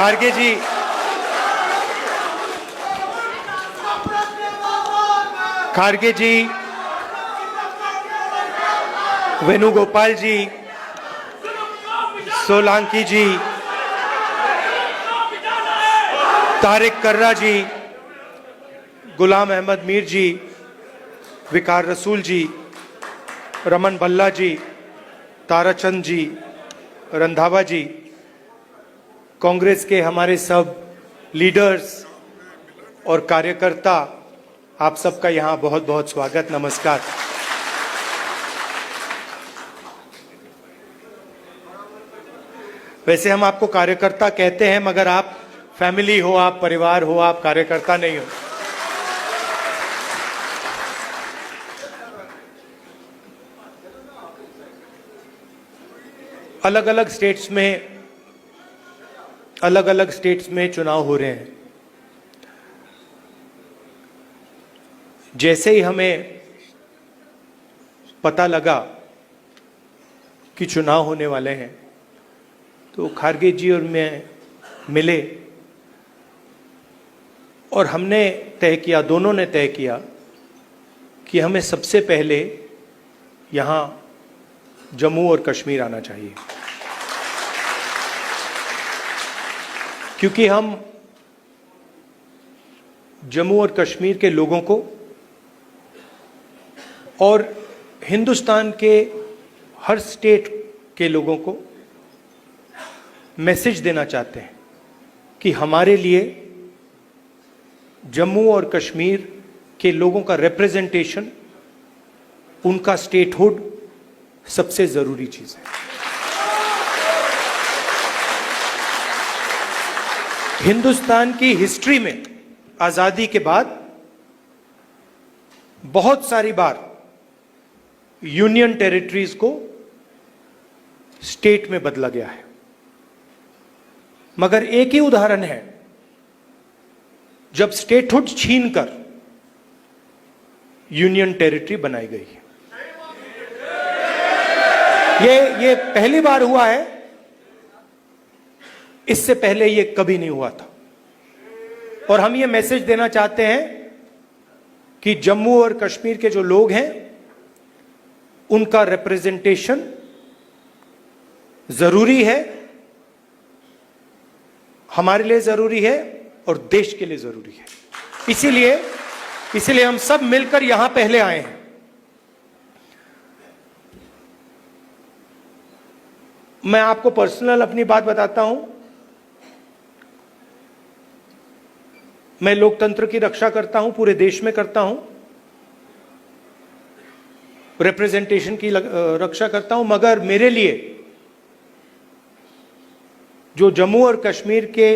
खारगे जी, खारगे जी, वेणुगोपाल जी, सोलंकी जी, तारिक कर्रा जी, गुलाम अहमद मीर जी, विकार रसूल जी, रमन भल्ला जी, ताराचंद जी, रंधावा जी, कांग्रेस के हमारे सब लीडर्स और कार्यकर्ता, आप सबका यहाँ बहुत बहुत स्वागत, नमस्कार। वैसे हम आपको कार्यकर्ता कहते हैं, मगर आप फैमिली हो, आप परिवार हो, आप कार्यकर्ता नहीं हो। अलग अलग स्टेट्स में चुनाव हो रहे हैं। जैसे ही हमें पता लगा कि चुनाव होने वाले हैं, तो खारगे जी और मैं मिले और हमने तय किया, दोनों ने तय किया कि हमें सबसे पहले यहाँ जम्मू और कश्मीर आना चाहिए, क्योंकि हम जम्मू और कश्मीर के लोगों को और हिंदुस्तान के हर स्टेट के लोगों को मैसेज देना चाहते हैं कि हमारे लिए जम्मू और कश्मीर के लोगों का रिप्रेजेंटेशन, उनका स्टेटहुड सबसे जरूरी चीज है। हिंदुस्तान की हिस्ट्री में आजादी के बाद बहुत सारी बार यूनियन टेरिटरीज को स्टेट में बदला गया है, मगर एक ही उदाहरण है जब स्टेटहुड छीनकर यूनियन टेरिटरी बनाई गई है। ये पहली बार हुआ है, इससे पहले ये कभी नहीं हुआ था। और हम ये मैसेज देना चाहते हैं कि जम्मू और कश्मीर के जो लोग हैं, उनका रिप्रेजेंटेशन जरूरी है, हमारे लिए जरूरी है और देश के लिए जरूरी है। इसीलिए हम सब मिलकर यहां पहले आए हैं। मैं आपको पर्सनल अपनी बात बताता हूं। मैं लोकतंत्र की रक्षा करता हूं, पूरे देश में करता हूं, रिप्रेजेंटेशन की रक्षा करता हूं, मगर मेरे लिए जो जम्मू और कश्मीर के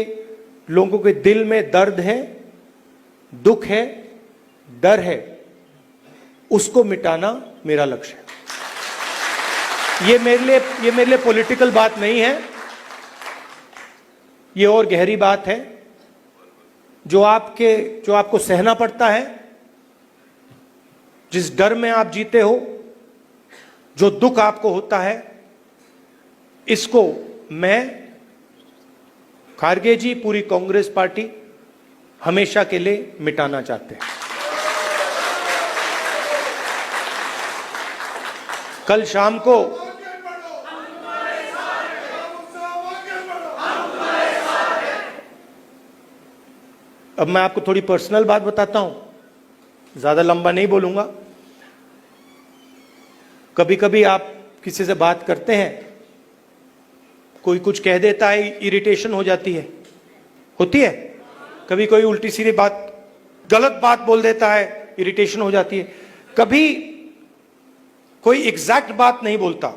लोगों के दिल में दर्द है, दुख है, डर है, उसको मिटाना मेरा लक्ष्य है। ये मेरे लिए पॉलिटिकल बात नहीं है, ये और गहरी बात है जो आपको सहना पड़ता है, जिस डर में आप जीते हो, जो दुख आपको होता है, इसको मैं, खारगे जी, पूरी कांग्रेस पार्टी हमेशा के लिए मिटाना चाहते हैं। कल शाम को अब मैं आपको थोड़ी पर्सनल बात बताता हूं, ज्यादा लंबा नहीं बोलूंगा। कभी कभी आप किसी से बात करते हैं, कोई कुछ कह देता है, इरिटेशन हो जाती है, होती है। कभी कोई उल्टी सीधी बात, गलत बात बोल देता है, इरिटेशन हो जाती है। कभी कोई एग्जैक्ट बात नहीं बोलता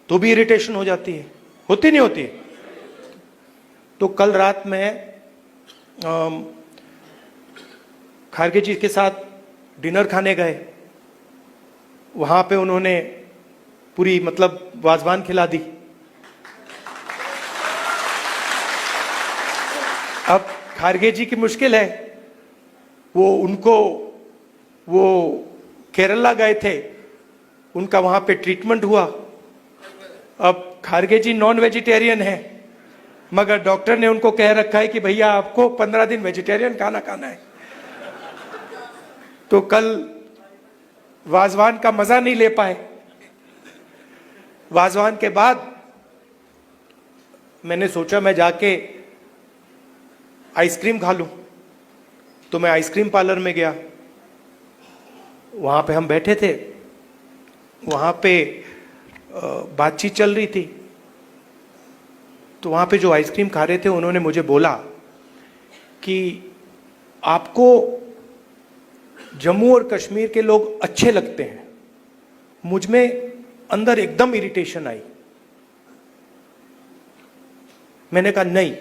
तो भी इरिटेशन हो जाती है, होती नहीं होती है। तो कल रात में खारगे जी के साथ डिनर खाने गए, वहां पे उन्होंने पूरी वाजवान खिला दी। अब खारगे जी की मुश्किल है, वो केरला गए थे, उनका वहां पे ट्रीटमेंट हुआ। अब खारगे जी नॉन वेजिटेरियन है, मगर डॉक्टर ने उनको कह रखा है कि भैया आपको 15 दिन वेजिटेरियन खाना खाना है। तो कल वाजवान का मजा नहीं ले पाए। वाजवान के बाद मैंने सोचा मैं जाके आइसक्रीम खा लूं, तो मैं आइसक्रीम पार्लर में गया। वहां पे हम बैठे थे, वहां पे बातचीत चल रही थी। तो वहां पे जो आइसक्रीम खा रहे थे उन्होंने मुझे बोला कि आपको जम्मू और कश्मीर के लोग अच्छे लगते हैं। मुझ में अंदर एकदम इरिटेशन आई। मैंने कहा नहीं,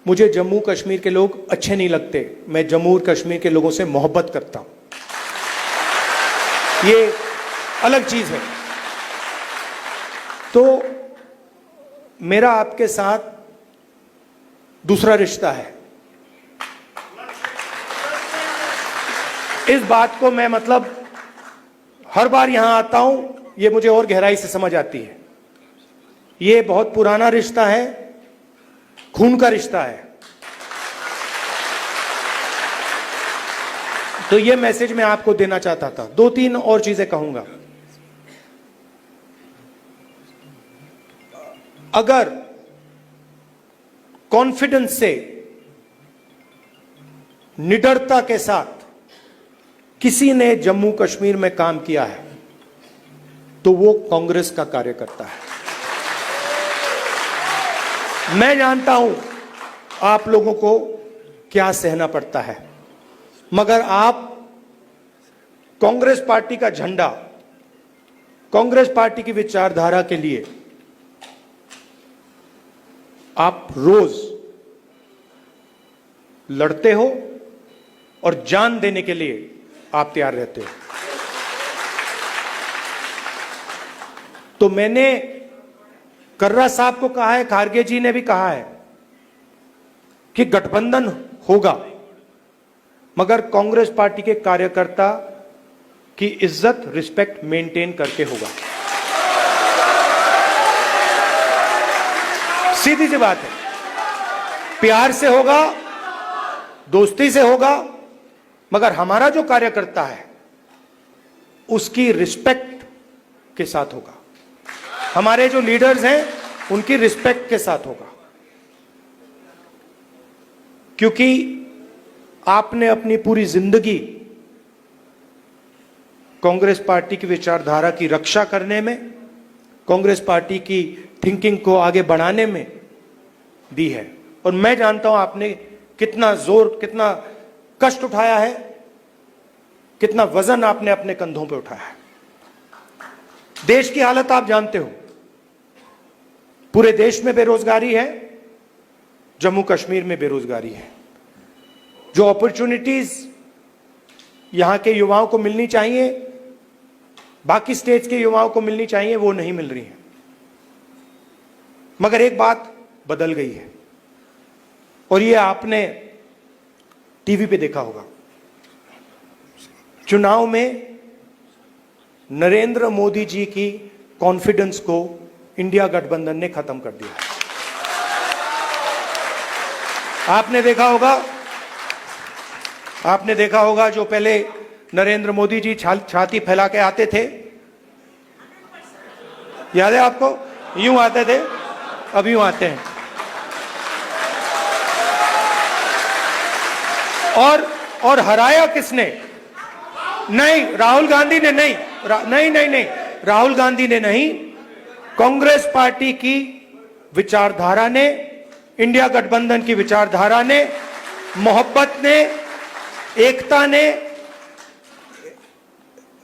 मुझे जम्मू कश्मीर के लोग अच्छे नहीं लगते, मैं जम्मू और कश्मीर के लोगों से मोहब्बत करता हूं, ये अलग चीज है। तो मेरा आपके साथ दूसरा रिश्ता है। इस बात को मैं मतलब हर बार यहां आता हूं, ये मुझे और गहराई से समझ आती है। ये बहुत पुराना रिश्ता है, खून का रिश्ता है। तो ये मैसेज मैं आपको देना चाहता था। 2-3 और चीजें कहूंगा। अगर कॉन्फिडेंस से, निडरता के साथ किसी ने जम्मू कश्मीर में काम किया है तो वो कांग्रेस का कार्यकर्ता है। मैं जानता हूं आप लोगों को क्या सहना पड़ता है, मगर आप कांग्रेस पार्टी का झंडा, कांग्रेस पार्टी की विचारधारा के लिए आप रोज लड़ते हो और जान देने के लिए आप तैयार रहते हो। तो मैंने कर्रा साहब को कहा है, खारगे जी ने भी कहा है कि गठबंधन होगा, मगर कांग्रेस पार्टी के कार्यकर्ता की इज्जत, रिस्पेक्ट मेंटेन करके होगा। सीधी सी बात है, प्यार से होगा, दोस्ती से होगा, मगर हमारा जो कार्यकर्ता है उसकी रिस्पेक्ट के साथ होगा। हमारे जो लीडर्स हैं उनकी रिस्पेक्ट के साथ होगा, क्योंकि आपने अपनी पूरी जिंदगी कांग्रेस पार्टी की विचारधारा की रक्षा करने में, कांग्रेस पार्टी की थिंकिंग को आगे बढ़ाने में दी है। और मैं जानता हूं आपने कितना जोर, कितना कष्ट उठाया है, कितना वजन आपने अपने कंधों पे उठाया है। देश की हालत आप जानते हो, पूरे देश में बेरोजगारी है, जम्मू कश्मीर में बेरोजगारी है। जो अपॉर्चुनिटीज यहां के युवाओं को मिलनी चाहिए, बाकी स्टेट्स के युवाओं को मिलनी चाहिए, वो नहीं मिल रही है। मगर एक बात बदल गई है, और ये आपने टीवी पे देखा होगा। चुनाव में नरेंद्र मोदी जी की कॉन्फिडेंस को इंडिया गठबंधन ने खत्म कर दिया। आपने देखा होगा जो पहले नरेंद्र मोदी जी छाती फैला के आते थे, याद है आपको? यूं आते थे, अब यूं आते हैं। और हराया किसने? नहीं, राहुल गांधी ने नहीं, नहीं, राहुल गांधी ने नहीं, कांग्रेस पार्टी की विचारधारा ने, इंडिया गठबंधन की विचारधारा ने, मोहब्बत ने, एकता ने,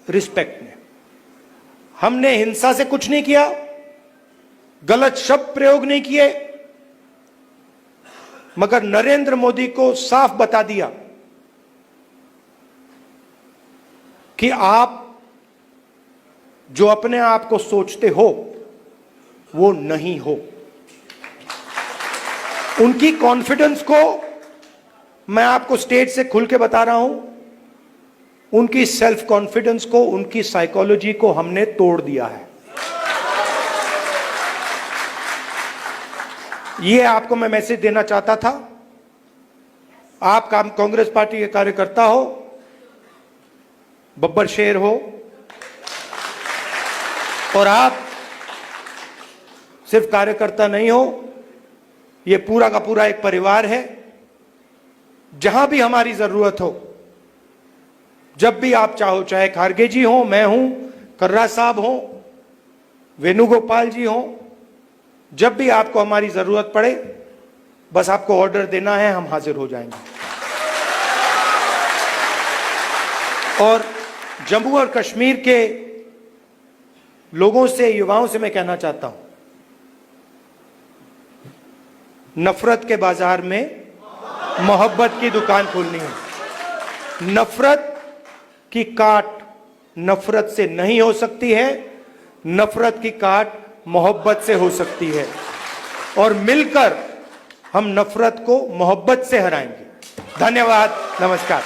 रिस्पेक्ट ने। हमने हिंसा से कुछ नहीं किया, गलत शब्द प्रयोग नहीं किए, मगर नरेंद्र मोदी को साफ बता दिया कि आप जो अपने आप को सोचते हो वो नहीं हो। उनकी कॉन्फिडेंस को मैं आपको स्टेज से खुल के बता रहा हूं, उनकी सेल्फ कॉन्फिडेंस को, उनकी साइकोलॉजी को हमने तोड़ दिया है। ये आपको मैं मैसेज देना चाहता था। आप कांग्रेस पार्टी के कार्यकर्ता हो, बब्बर शेर हो, और आप सिर्फ कार्यकर्ता नहीं हो, ये पूरा का पूरा एक परिवार है। जहां भी हमारी जरूरत हो, जब भी आप चाहो, चाहे खारगे जी हो, मैं हूं, कर्रा साहब हो, वेणुगोपाल जी हो, जब भी आपको हमारी जरूरत पड़े, बस आपको ऑर्डर देना है, हम हाजिर हो जाएंगे। और जम्मू और कश्मीर के लोगों से, युवाओं से मैं कहना चाहता हूं, नफरत के बाजार में मोहब्बत की दुकान खोलनी है। नफरत की काट नफरत से नहीं हो सकती है, नफरत की काट मोहब्बत से हो सकती है, और मिलकर हम नफरत को मोहब्बत से हराएंगे। धन्यवाद, नमस्कार।